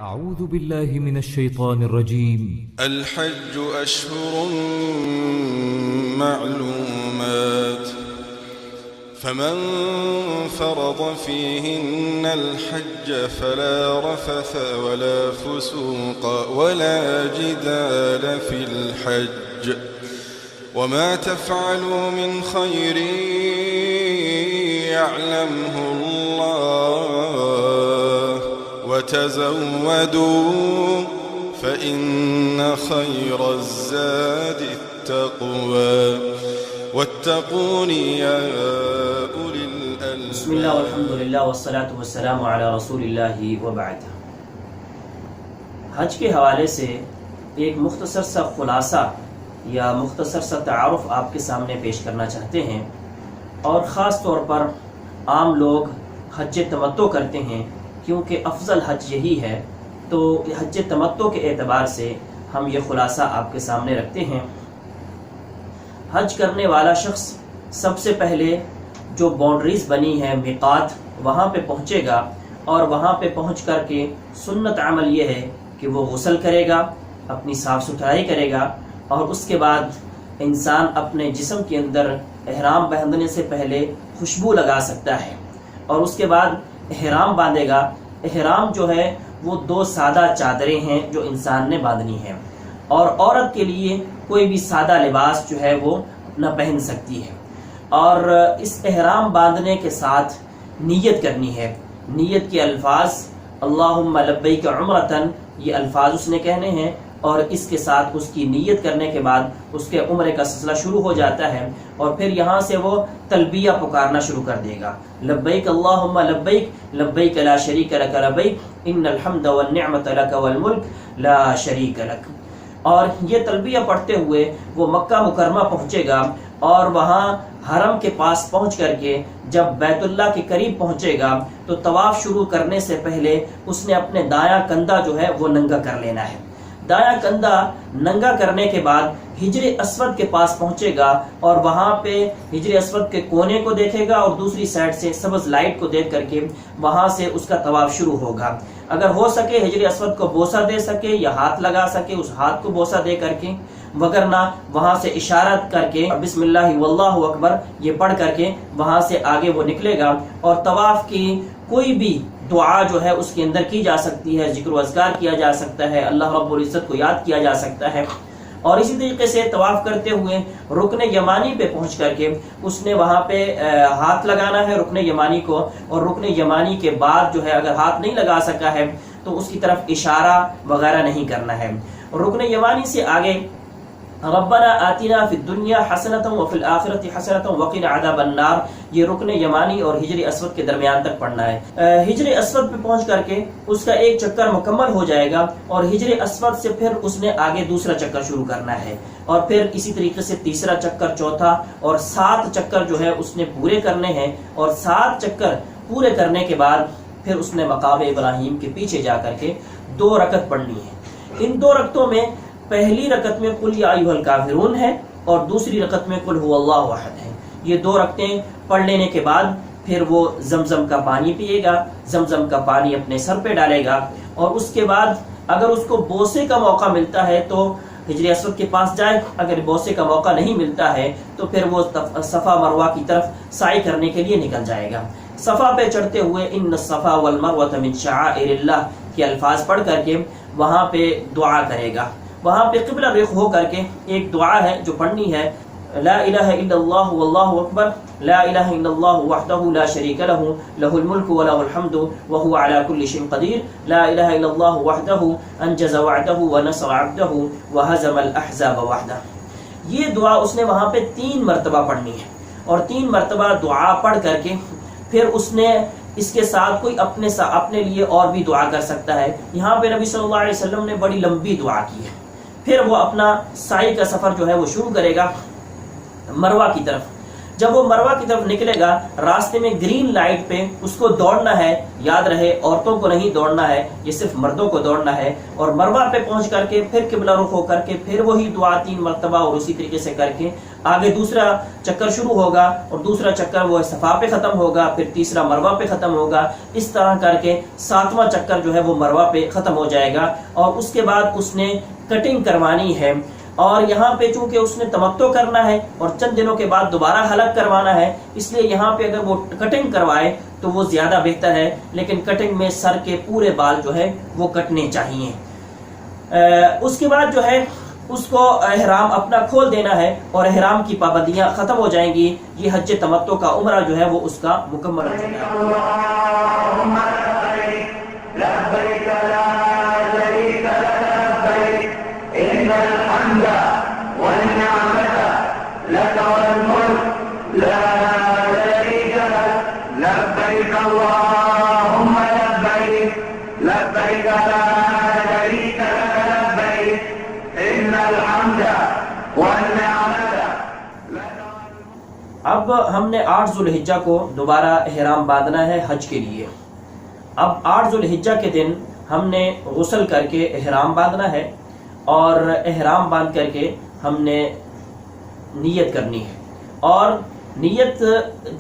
أعوذ بالله من الشيطان الرجيم. الحج أشهر معلومات فمن فرض فيهن الحج فلا رفث ولا فسوق ولا جدال في الحج وما تفعلوا من خير يعلمه الله وتزودوا فإن خير الزاد التقوى واتقون يا أولي الألباب. بسم اللہ والحمد للہ والصلاة والسلام علی رسول اللہ وبعد. حج کے حوالے سے ایک مختصر سا خلاصہ یا مختصر سا تعارف آپ کے سامنے پیش کرنا چاہتے ہیں، اور خاص طور پر عام لوگ حج تمتع کرتے ہیں کیونکہ افضل حج یہی ہے، تو حج تمتع کے اعتبار سے ہم یہ خلاصہ آپ کے سامنے رکھتے ہیں. حج کرنے والا شخص سب سے پہلے جو باؤنڈریز بنی ہے میقات، وہاں پہ پہنچے گا، اور وہاں پہ پہنچ کر کے سنت عمل یہ ہے کہ وہ غسل کرے گا، اپنی صاف ستھرائی کرے گا، اور اس کے بعد انسان اپنے جسم کے اندر احرام باندھنے سے پہلے خوشبو لگا سکتا ہے، اور اس کے بعد احرام باندھے گا. احرام جو ہے وہ دو سادہ چادریں ہیں جو انسان نے باندھنی ہیں، اور عورت کے لیے کوئی بھی سادہ لباس جو ہے وہ نہ پہن سکتی ہے. اور اس احرام باندھنے کے ساتھ نیت کرنی ہے. نیت کے الفاظ اللہم لبیک عمرتن، یہ الفاظ اس نے کہنے ہیں، اور اس کے ساتھ اس کی نیت کرنے کے بعد اس کے عمرے کا سلسلہ شروع ہو جاتا ہے، اور پھر یہاں سے وہ تلبیہ پکارنا شروع کر دے گا. لبیک اللہم لبیک لبیک لا شریک لک لبیک ان الحمد والنعمت لک والملک لا شریک لک. اور یہ تلبیہ پڑھتے ہوئے وہ مکہ مکرمہ پہنچے گا، اور وہاں حرم کے پاس پہنچ کر کے جب بیت اللہ کے قریب پہنچے گا تو طواف شروع کرنے سے پہلے اس نے اپنے دایاں کندھا جو ہے وہ ننگا کر لینا ہے. دایاں کندھا ننگا کرنے کے بعد حجر اسود کے پاس پہنچے گا، اور وہاں پہ حجر اسود کے کونے کو دیکھے گا، اور دوسری سائڈ سے سبز لائٹ کو دیکھ کر کے وہاں سے اس کا طواف شروع ہوگا. اگر ہو سکے حجر اسود کو بوسہ دے سکے یا ہاتھ لگا سکے، اس ہاتھ کو بوسہ دے کر کے، وگرنہ وہاں سے اشارت کر کے بسم اللہ واللہ اکبر یہ پڑھ کر کے وہاں سے آگے وہ نکلے گا. اور طواف کی کوئی بھی دعا جو ہے اس کے اندر کی جا سکتی ہے، ذکر و اذکار کیا جا سکتا ہے، اللہ رب العزت کو یاد کیا جا سکتا ہے. اور اسی طریقے سے طواف کرتے ہوئے رکن یمانی پہ پہنچ کر کے اس نے وہاں پہ ہاتھ لگانا ہے رکن یمانی کو، اور رکن یمانی کے بعد جو ہے اگر ہاتھ نہیں لگا سکا ہے تو اس کی طرف اشارہ وغیرہ نہیں کرنا ہے. رکن یمانی سے آگے ربنا آتنا فی الدنیا حسنۃ وفی الآخرۃ حسنۃ وقنا عذاب النار، یہ رکن یمانی اور ہجر اسود کے درمیان تک پڑھنا ہے. ہجر اسود پہ پہنچ کر کے اس کا ایک چکر مکمل ہو جائے گا، اور ہجر اسود سے پھر اس نے آگے دوسرا چکر شروع کرنا ہے، اور پھر اسی طریقے سے تیسرا چکر، چوتھا، اور 7 چکر جو ہے اس نے پورے کرنے ہیں. اور 7 چکر پورے کرنے کے بعد پھر اس نے مقام ابراہیم کے پیچھے جا کر کے 2 رکعت پڑھنی ہے. ان 2 رکعتوں میں پہلی رکعت میں قل یا ایھا الکافرون ہے، اور دوسری رکعت میں قل ھو اللہ احد ہے. یہ 2 رکعتیں پڑھ لینے کے بعد پھر وہ زمزم کا پانی پیے گا، زمزم کا پانی اپنے سر پہ ڈالے گا، اور اس کے بعد اگر اس کو بوسے کا موقع ملتا ہے تو حجر اسود کے پاس جائے، اگر بوسے کا موقع نہیں ملتا ہے تو پھر وہ صفا مروہ کی طرف سعی کرنے کے لیے نکل جائے گا. صفا پہ چڑھتے ہوئے ان الصفا والمروہ من شعائر اللہ کے الفاظ پڑھ کر کے وہاں پہ دعا کرے گا. وہاں پہ قبلہ رخ ہو کر کے ایک دعا ہے جو پڑھنی ہے، لا الہ الا اللہ واللہ اکبر لا الہ الا اللہ وحدہ لا شریک لہ لہ الملک ولہ الحمد وہو علی کل شیء قدیر لا الہ الا اللہ وحدہ انجز وعدہ ونصر عبدہ وہزم الاحزاب وحدہ. یہ دعا اس نے وہاں پہ 3 مرتبہ پڑھنی ہے، اور 3 مرتبہ دعا پڑھ کر کے پھر اس نے اس کے ساتھ کوئی اپنے لیے اور بھی دعا کر سکتا ہے. یہاں پہ نبی صلی اللہ علیہ وسلم نے بڑی لمبی دعا کی ہے. پھر وہ اپنا سعی کا سفر جو ہے وہ شروع کرے گا مروہ کی طرف. جب وہ مروہ کی طرف نکلے گا، راستے میں گرین لائٹ پہ اس کو دوڑنا ہے. یاد رہے عورتوں کو نہیں دوڑنا ہے، یہ صرف مردوں کو دوڑنا ہے. اور مروہ پہ پہنچ کر کے پھر قبلہ رخ ہو کر کے پھر وہی دعا 3 مرتبہ اور اسی طریقے سے کر کے آگے دوسرا چکر شروع ہوگا اور دوسرا چکر وہ صفا پہ ختم ہوگا، پھر تیسرا مروہ پہ ختم ہوگا، اس طرح کر کے 7واں چکر جو ہے وہ مروہ پہ ختم ہو جائے گا، اور اس کے بعد اس نے کٹنگ کروانی ہے، اور یہاں پہ چونکہ اس نے تمتع کرنا ہے اور چند دنوں کے بعد دوبارہ حلق کروانا ہے، اس لیے یہاں پہ اگر وہ کٹنگ کروائے تو وہ زیادہ بہتر ہے، لیکن کٹنگ میں سر کے پورے بال جو ہے وہ کٹنے چاہیے۔ اس کے بعد جو ہے اس کو احرام اپنا کھول دینا ہے اور احرام کی پابندیاں ختم ہو جائیں گی۔ یہ حج تمتع کا عمرہ جو ہے وہ اس کا مکمل ہو جائے اب ہم نے 8 ذو الحجہ کو دوبارہ احرام باندھنا ہے حج کے لیے۔ اب 8 ذو الحجہ کے دن ہم نے غسل کر کے احرام باندھنا ہے، اور احرام باندھ کر کے ہم نے نیت کرنی ہے، اور نیت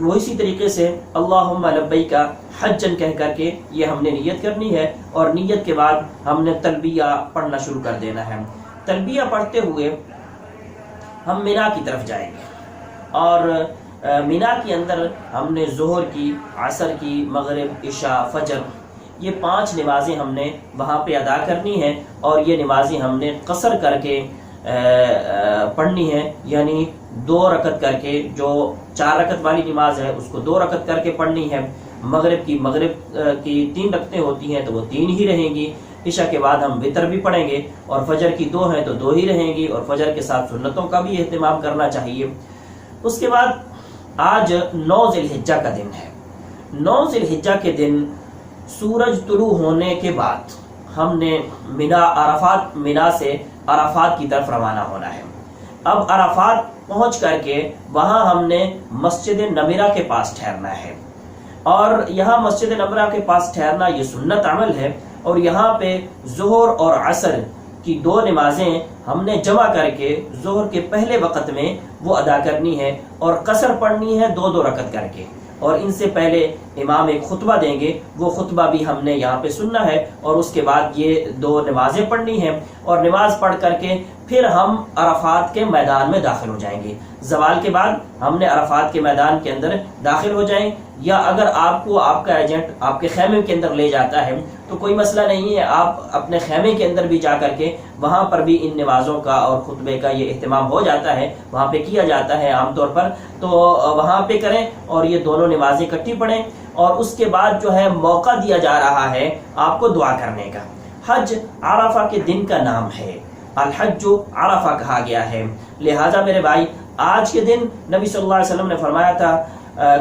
وہ اسی طریقے سے اللہم لبیک حجن کہہ کر کے یہ ہم نے نیت کرنی ہے، اور نیت کے بعد ہم نے تلبیہ پڑھنا شروع کر دینا ہے۔ تلبیہ پڑھتے ہوئے ہم مینا کی طرف جائیں گے، اور مینا کے اندر ہم نے ظہر کی، عصر کی، مغرب، عشاء، فجر، یہ 5 نمازیں ہم نے وہاں پہ ادا کرنی ہے، اور یہ نمازیں ہم نے قصر کر کے پڑھنی ہے، یعنی 2 رکعت کر کے، جو 4 رکعت والی نماز ہے اس کو 2 رکعت کر کے پڑھنی ہے۔ مغرب کی 3 رکعتیں ہوتی ہیں تو وہ 3 ہی رہیں گی۔ عشاء کے بعد ہم وتر بھی پڑھیں گے، اور فجر کی 2 ہیں تو 2 ہی رہیں گی، اور فجر کے ساتھ سنتوں کا بھی اہتمام کرنا چاہیے۔ اس کے بعد آج 9 ذی الحجہ کا دن ہے۔ 9 ذی الحجہ کے دن سورج طلوع ہونے کے بعد ہم نے مینا سے عرفات کی طرف روانہ ہونا ہے۔ اب عرفات پہنچ کر کے وہاں ہم نے مسجد نمرہ کے پاس ٹھہرنا ہے، اور یہاں مسجد نمرہ کے پاس ٹھہرنا یہ سنت عمل ہے، اور یہاں پہ ظہر اور عصر کی 2 نمازیں ہم نے جمع کر کے ظہر کے پہلے وقت میں وہ ادا کرنی ہے، اور قصر پڑھنی ہے 2 رکعت کر کے، اور ان سے پہلے امام ایک خطبہ دیں گے، وہ خطبہ بھی ہم نے یہاں پہ سننا ہے، اور اس کے بعد یہ 2 نمازیں پڑھنی ہیں، اور نماز پڑھ کر کے پھر ہم عرفات کے میدان میں داخل ہو جائیں گے۔ زوال کے بعد ہم نے عرفات کے میدان کے اندر داخل ہو جائیں، یا اگر آپ کو آپ کا ایجنٹ آپ کے خیمے کے اندر لے جاتا ہے تو کوئی مسئلہ نہیں ہے، آپ اپنے خیمے کے اندر بھی جا کر کے وہاں پر بھی ان نمازوں کا اور خطبے کا یہ اہتمام ہو جاتا ہے، وہاں پہ کیا جاتا ہے عام طور پر، تو وہاں پہ کریں اور یہ دونوں نمازیں اکٹھی پڑھیں۔ اور اس کے بعد جو ہے موقع دیا جا رہا ہے آپ کو دعا کرنے کا۔ حج عرفہ کے دن کا نام ہے، الحج عرفہ کہا گیا ہے، لہٰذا میرے بھائی آج کے دن نبی صلی اللہ علیہ وسلم نے فرمایا تھا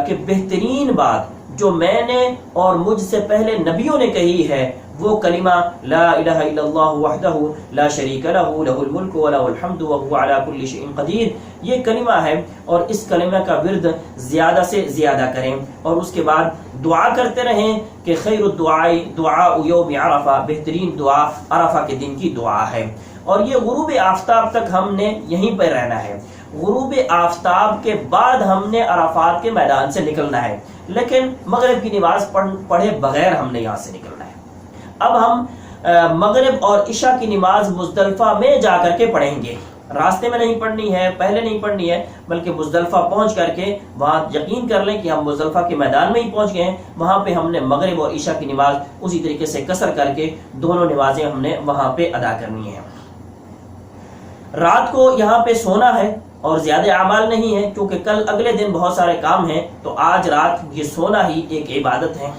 کہ بہترین بات جو میں نے اور مجھ سے پہلے نبیوں نے کہی ہے وہ کلمہ لا الہ الا اللہ وحدہ لا شریک لہ لہ الملک ولہ الحمد وہو علی کل شیء قدیر، یہ کلمہ ہے، اور اس کلمہ کا ورد زیادہ سے زیادہ کریں، اور اس کے بعد دعا کرتے رہیں کہ خیر الدعاء دعاء یوم عرفہ، بہترین دعا عرفہ کے دن کی دعا ہے۔ اور یہ غروب آفتاب تک ہم نے یہیں پر رہنا ہے، غروب آفتاب کے بعد ہم نے عرفات کے میدان سے نکلنا ہے، لیکن مغرب کی نماز پڑھے بغیر ہم نے یہاں سے نکلنا ہے۔ اب ہم مغرب اور عشاء کی نماز مزدلفہ میں جا کر کے پڑھیں گے، راستے میں نہیں پڑھنی ہے، پہلے نہیں پڑھنی ہے، بلکہ مزدلفہ پہنچ کر کے وہاں یقین کر لیں کہ ہم مزدلفہ کے میدان میں ہی پہنچ گئے ہیں، وہاں پہ ہم نے مغرب اور عشاء کی نماز اسی طریقے سے قصر کر کے دونوں نمازیں ہم نے وہاں پہ ادا کرنی ہیں۔ رات کو یہاں پہ سونا ہے اور زیادہ اعمال نہیں ہے، کیونکہ کل اگلے دن بہت سارے کام ہیں، تو آج رات یہ سونا ہی ایک عبادت ہے۔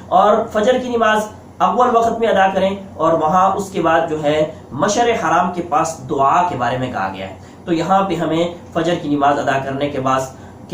اور فجر کی نماز اول وقت میں ادا کریں، اور وہاں اس کے بعد جو ہے مشعر حرام کے پاس دعا کے بارے میں کہا گیا ہے، تو یہاں پہ ہمیں فجر کی نماز ادا کرنے کے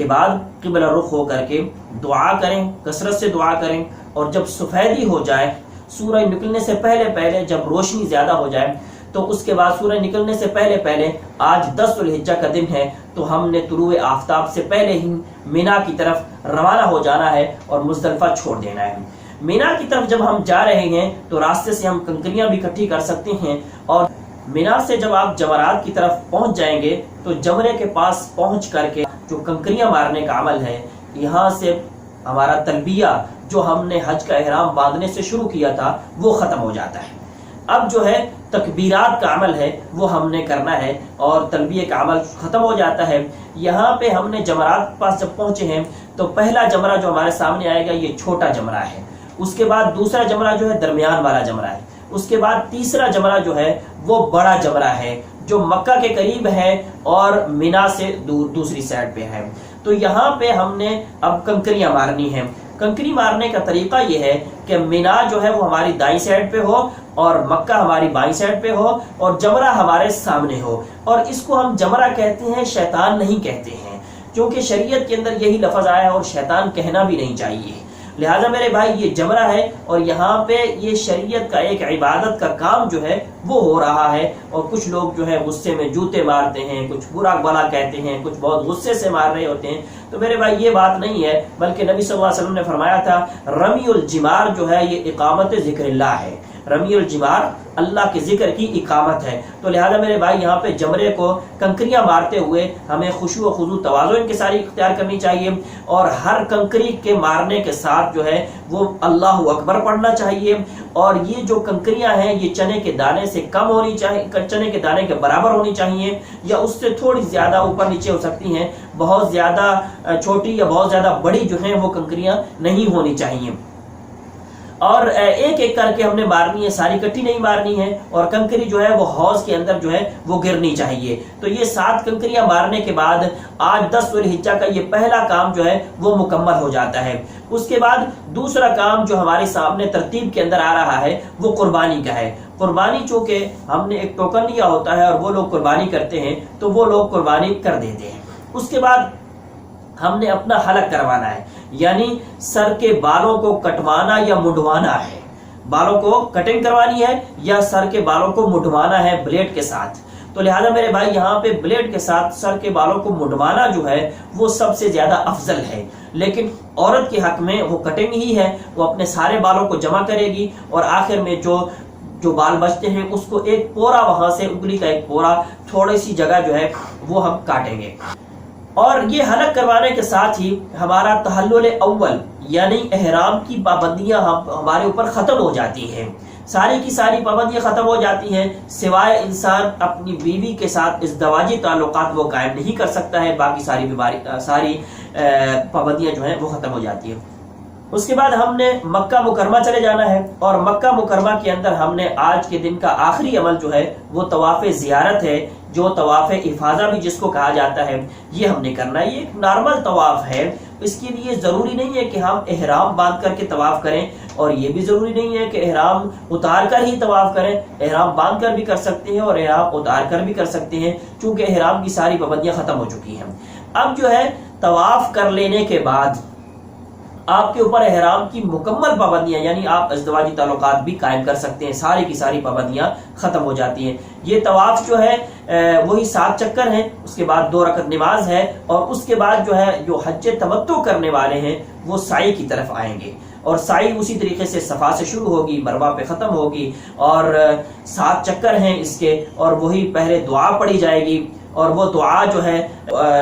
بعد قبلہ رخ ہو کر کے دعا کریں، کثرت سے دعا کریں، اور جب سفیدی ہو جائے، سورج نکلنے سے پہلے جب روشنی زیادہ ہو جائے، تو اس کے بعد سورج نکلنے سے پہلے آج 10 ذو الحجہ کا دن ہے، تو ہم نے طلوع آفتاب سے پہلے ہی مینا کی طرف روانہ ہو جانا ہے اور مزدلفہ چھوڑ دینا ہے۔ مینا کی طرف جب ہم جا رہے ہیں تو راستے سے ہم کنکریاں بھی اکٹھی کر سکتے ہیں، اور مینا سے جب آپ جمرات کی طرف پہنچ جائیں گے تو جمرے کے پاس پہنچ کر کے جو کنکریاں مارنے کا عمل ہے، یہاں سے ہمارا تلبیہ جو ہم نے حج کا احرام باندھنے سے شروع کیا تھا وہ ختم ہو جاتا ہے۔ اب جو ہے تکبیرات کا عمل ہے وہ ہم نے کرنا ہے اور تلبیہ کا عمل ختم ہو جاتا ہے۔ یہاں پہ ہم نے جمرات کے پاس جب پہنچے ہیں تو پہلا جمرہ جو ہمارے سامنے آئے گا یہ چھوٹا جمرہ ہے، اس کے بعد دوسرا جمرہ جو ہے درمیان والا جمرہ ہے، اس کے بعد تیسرا جمرہ جو ہے وہ بڑا جمرہ ہے جو مکہ کے قریب ہے اور مینا سے دوسری سائڈ پہ ہے۔ تو یہاں پہ ہم نے اب کنکریاں مارنی ہیں۔ کنکری مارنے کا طریقہ یہ ہے کہ مینا جو ہے وہ ہماری دائیں سائڈ پہ ہو اور مکہ ہماری بائیں سائڈ پہ ہو اور جمرہ ہمارے سامنے ہو، اور اس کو ہم جمرہ کہتے ہیں، شیطان نہیں کہتے ہیں، کیونکہ شریعت کے اندر یہی لفظ آیا ہے اور شیطان کہنا بھی نہیں چاہیے۔ لہٰذا میرے بھائی یہ جمرہ ہے اور یہاں پہ یہ شریعت کا ایک عبادت کا کام جو ہے وہ ہو رہا ہے، اور کچھ لوگ جو ہے غصے میں جوتے مارتے ہیں، کچھ برا بلا کہتے ہیں، کچھ بہت غصے سے مار رہے ہوتے ہیں۔ تو میرے بھائی یہ بات نہیں ہے، بلکہ نبی صلی اللہ علیہ وسلم نے فرمایا تھا رمی الجمار جو ہے یہ اقامت ذکر اللہ ہے، رمی الجمار اللہ کے ذکر کی اقامت ہے۔ تو لہذا میرے بھائی یہاں پہ جمرے کو کنکریاں مارتے ہوئے ہمیں خشوع و خضوع تواضع انکساری اختیار کرنی چاہیے، اور ہر کنکری کے مارنے کے ساتھ جو ہے وہ اللہ اکبر پڑھنا چاہیے، اور یہ جو کنکریاں ہیں یہ چنے کے دانے سے کم ہونی چاہیے، چنے کے دانے کے برابر ہونی چاہیے، یا اس سے تھوڑی زیادہ اوپر نیچے ہو سکتی ہیں، بہت زیادہ چھوٹی یا بہت زیادہ بڑی جو ہیں وہ کنکریاں نہیں ہونی چاہیے، اور ایک ایک کر کے ہم نے مارنی ہے، ساری کٹھی نہیں مارنی ہے، اور کنکری جو ہے وہ حوض کے اندر جو ہے وہ گرنی چاہیے۔ تو یہ 7 کنکریاں مارنے کے بعد آج 10 ذو الحجہ کا یہ پہلا کام جو ہے وہ مکمل ہو جاتا ہے۔ اس کے بعد دوسرا کام جو ہمارے سامنے ترتیب کے اندر آ رہا ہے وہ قربانی کا ہے۔ قربانی چونکہ ہم نے ایک ٹوکن لیا ہوتا ہے اور وہ لوگ قربانی کرتے ہیں تو وہ لوگ قربانی کر دیتے ہیں۔ اس کے بعد ہم نے اپنا حلق کروانا ہے، یعنی سر کے بالوں کو کٹوانا یا منڈوانا ہے، بالوں کو کٹنگ کروانی ہے یا سر کے بالوں کو منڈوانا ہے بلیڈ کے ساتھ۔ تو لہذا میرے بھائی یہاں پہ بلیڈ کے ساتھ سر کے بالوں کو منڈوانا جو ہے وہ سب سے زیادہ افضل ہے، لیکن عورت کے حق میں وہ کٹنگ ہی ہے، وہ اپنے سارے بالوں کو جمع کرے گی اور آخر میں جو بال بچتے ہیں اس کو ایک پورا وہاں سے انگلی کا ایک پورا تھوڑی سی جگہ جو ہے وہ ہم کاٹیں گے۔ اور یہ حلق کروانے کے ساتھ ہی ہمارا تحلل اول یعنی احرام کی پابندیاں ہمارے اوپر ختم ہو جاتی ہیں، ساری کی ساری پابندیاں ختم ہو جاتی ہیں، سوائے انسان اپنی بیوی کے ساتھ ازدواجی تعلقات وہ قائم نہیں کر سکتا ہے، باقی ساری پابندیاں جو ہیں وہ ختم ہو جاتی ہیں۔ اس کے بعد ہم نے مکہ مکرمہ چلے جانا ہے، اور مکہ مکرمہ کے اندر ہم نے آج کے دن کا آخری عمل جو ہے وہ طواف زیارت ہے، جو طواف افاضہ بھی جس کو کہا جاتا ہے، یہ ہم نے کرنا ہے۔ یہ ایک نارمل طواف ہے، اس کے لیے ضروری نہیں ہے کہ ہم احرام باندھ کر کے طواف کریں، اور یہ بھی ضروری نہیں ہے کہ احرام اتار کر ہی طواف کریں، احرام باندھ کر بھی کر سکتے ہیں اور احرام اتار کر بھی کر سکتے ہیں، چونکہ احرام کی ساری پابندیاں ختم ہو چکی ہیں۔ اب جو ہے طواف کر لینے کے بعد آپ کے اوپر احرام کی مکمل پابندیاں، یعنی آپ ازدواجی تعلقات بھی قائم کر سکتے ہیں، ساری کی ساری پابندیاں ختم ہو جاتی ہیں۔ یہ طواف جو ہے وہی 7 چکر ہیں، اس کے بعد 2 رکعت نماز ہے، اور اس کے بعد جو ہے جو حج تمتع کرنے والے ہیں وہ سعی کی طرف آئیں گے، اور سعی اسی طریقے سے صفا سے شروع ہوگی، مروہ پہ ختم ہوگی، اور 7 چکر ہیں اس کے، اور وہی پہلے دعا پڑھی جائے گی، اور وہ دعا جو ہے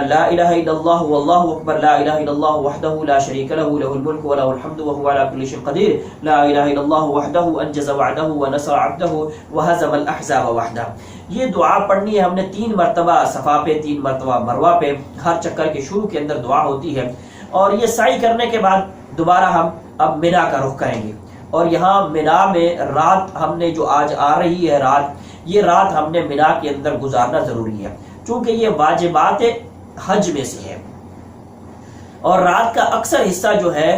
لا الہ الا اللہ واللہ اکبر، لا الہ الا اللہ وحدہ لا شریک لہ لہ الملک ولہ الحمد وہو علی کل شیء قدیر، لا الہ الا اللہ وحدہ انجز وعدہ ونصر عبدہ وہزم الاحزاب وحدہ۔ یہ دعا پڑھنی ہے ہم نے 3 مرتبہ صفا پہ، 3 مرتبہ مروہ پہ، ہر چکر کے شروع کے اندر دعا ہوتی ہے، اور یہ سعی کرنے کے بعد دوبارہ ہم اب مینا کا رخ کریں گے، اور یہاں مینا میں رات ہم نے جو آج آ رہی ہے یہ رات ہم نے مینا کے اندر گزارنا ضروری ہے، چونکہ یہ واجبات حج میں سے ہے، اور رات کا اکثر حصہ جو ہے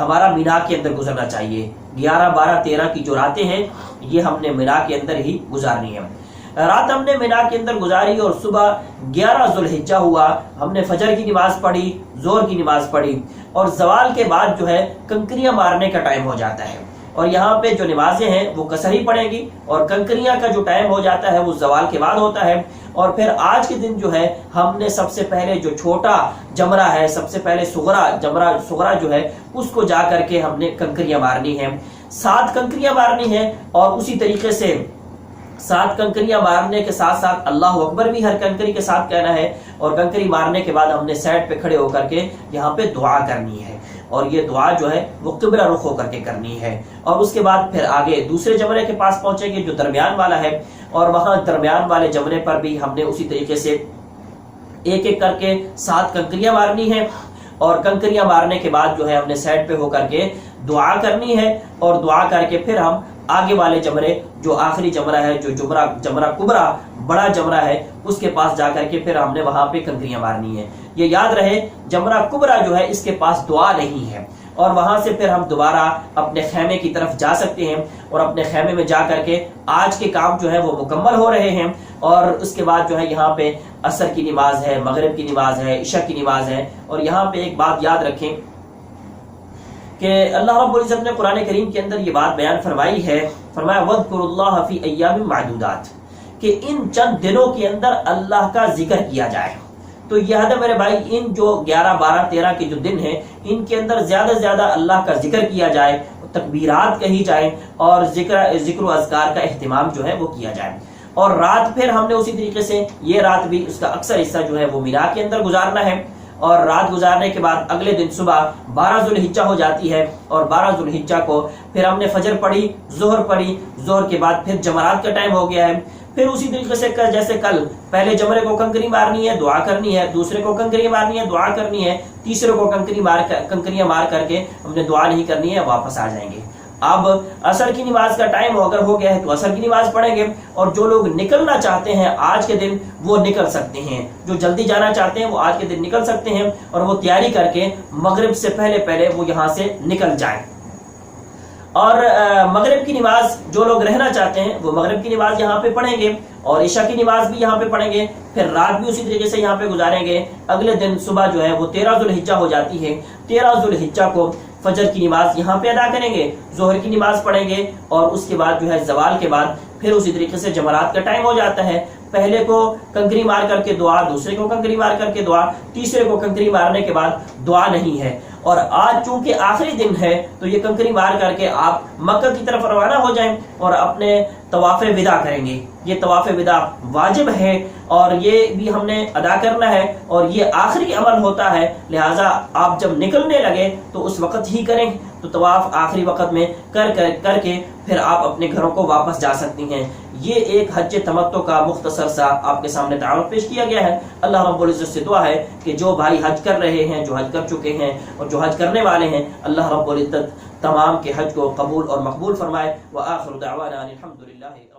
ہمارا مینا کے اندر گزرنا چاہیے۔ 11، 12، 13 کی جو راتیں ہیں یہ ہم نے مینا کے اندر ہی گزارنی ہے۔ رات ہم نے مینا کے اندر گزاری، اور صبح 11 ذو الحجہ ہوا، ہم نے فجر کی نماز پڑھی، ظہر کی نماز پڑھی، اور زوال کے بعد جو ہے کنکریاں مارنے کا ٹائم ہو جاتا ہے، اور یہاں پہ جو نمازیں ہیں وہ قصر ہی پڑیں گی، اور کنکریاں کا جو ٹائم ہو جاتا ہے وہ زوال کے بعد ہوتا ہے۔ اور پھر آج کے دن جو ہے ہم نے سب سے پہلے جو چھوٹا جمرہ ہے، سب سے پہلے جمرہ صغرا جو ہے اس کو جا کر کے ہم نے کنکریاں مارنی ہیں، 7 کنکریاں مارنی ہیں، اور اسی طریقے سے 7 کنکریاں مارنے کے ساتھ ساتھ اللہ اکبر بھی ہر کنکری کے ساتھ کہنا ہے، اور کنکری مارنے کے بعد ہم نے سائڈ پہ کھڑے ہو کر کے یہاں پہ دعا کرنی ہے، اور یہ دعا جو ہے وہ قبلہ رخ ہو کر کے کرنی ہے. اور اس کے بعد پھر آگے دوسرے جمرے کے پاس پہنچیں گے جو درمیان والا ہے، اور وہاں درمیان والے جمرے پر بھی ہم نے اسی طریقے سے ایک ایک کر کے 7 کنکریاں مارنی ہے، اور کنکریاں مارنے کے بعد جو ہے ہم نے سائڈ پہ ہو کر کے دعا کرنی ہے، اور دعا کر کے پھر ہم آگے والے جمرے جو آخری جمرہ ہے، جو جمرہ کبرا بڑا جمرہ ہے، اس کے پاس جا کر کے پھر ہم نے وہاں پہ کنکریاں مارنی ہے. یہ یاد رہے جمرہ کبرا جو ہے اس کے پاس دعا نہیں ہے، اور وہاں سے پھر ہم دوبارہ اپنے خیمے کی طرف جا سکتے ہیں، اور اپنے خیمے میں جا کر کے آج کے کام جو ہے وہ مکمل ہو رہے ہیں. اور اس کے بعد جو ہے یہاں پہ عصر کی نماز ہے، مغرب کی نماز ہے، عشاء کی نماز ہے. اور یہاں پہ ایک بات یاد رکھیں کہ اللہ رب العزت نے قرآن کریم کے اندر یہ بات بیان فرمائی ہے، فرمایا وَاذْكُرُوا اللَّهَ فِي أَيَّامٍ مَعْدُودَاتٍ، کہ ان چند دنوں کے اندر اللہ کا ذکر کیا جائے. تو یہ ہے میرے بھائی، ان جو 11 12 13 کے جو دن ہیں ان کے اندر زیادہ سے زیادہ اللہ کا ذکر کیا جائے، تکبیرات کہی جائیں، اور ذکر و اذکار کا اہتمام جو ہے وہ کیا جائے. اور رات پھر ہم نے اسی طریقے سے یہ رات بھی اس کا اکثر حصہ جو ہے وہ مینا کے اندر گزارنا ہے. اور رات گزارنے کے بعد اگلے دن صبح 12 ذوالحجہ ہو جاتی ہے، اور 12 ذوالحجہ کو پھر ہم نے فجر پڑھی، ظہر پڑھی، ظہر کے بعد پھر جمرات کا ٹائم ہو گیا ہے. پھر اسی طریقے سے جیسے کل پہلے جمرے کو کنکری مارنی ہے، دعا کرنی ہے، دوسرے کو کنکری مارنی ہے، دعا کرنی ہے، تیسرے کو کنکریاں مار کر کے ہم نے دعا نہیں کرنی ہے، واپس آ جائیں گے. اب عصر کی نماز کا ٹائم اگر ہو گیا ہے تو عصر کی نماز پڑھیں گے، اور جو لوگ نکلنا چاہتے ہیں آج کے دن وہ نکل سکتے ہیں، جو جلدی جانا چاہتے ہیں وہ آج کے دن نکل سکتے ہیں، اور وہ تیاری کر کے مغرب سے پہلے وہ یہاں سے نکل جائیں. اور مغرب کی نماز جو لوگ رہنا چاہتے ہیں وہ مغرب کی نماز یہاں پہ پڑھیں گے، اور عشاء کی نماز بھی یہاں پہ پڑھیں گے. پھر رات بھی اسی طریقے سے یہاں پہ گزاریں گے. اگلے دن صبح جو ہے وہ 13 ذوالحجہ ہو جاتی ہے. 13 ذوالحجہ کو فجر کی نماز یہاں پہ ادا کریں گے، ظہر کی نماز پڑھیں گے، اور اس کے بعد جو ہے زوال کے بعد پھر اسی طریقے سے جمرات کا ٹائم ہو جاتا ہے. پہلے کو کنکری مار کر کے دعا، دوسرے کو کنکری مار کر کے دعا، تیسرے کو کنکری مارنے کے بعد دعا نہیں ہے. اور آج چونکہ آخری دن ہے تو یہ کنکری مار کر کے آپ مکہ کی طرف روانہ ہو جائیں اور اپنے طواف وداع کریں گے. یہ طواف وداع واجب ہے اور یہ بھی ہم نے ادا کرنا ہے، اور یہ آخری عمل ہوتا ہے، لہٰذا آپ جب نکلنے لگے تو اس وقت ہی کریں. تو طواف آخری وقت میں کر کے پھر آپ اپنے گھروں کو واپس جا سکتی ہیں. یہ ایک حج تمتع کا مختصر سا آپ کے سامنے تعارف پیش کیا گیا ہے. اللہ رب العزت سے دعا ہے کہ جو بھائی حج کر رہے ہیں، جو حج کر چکے ہیں اور جو حج کرنے والے ہیں، اللہ رب العزت تمام کے حج کو قبول اور مقبول فرمائے. وآخر دعوانا الحمدللہ.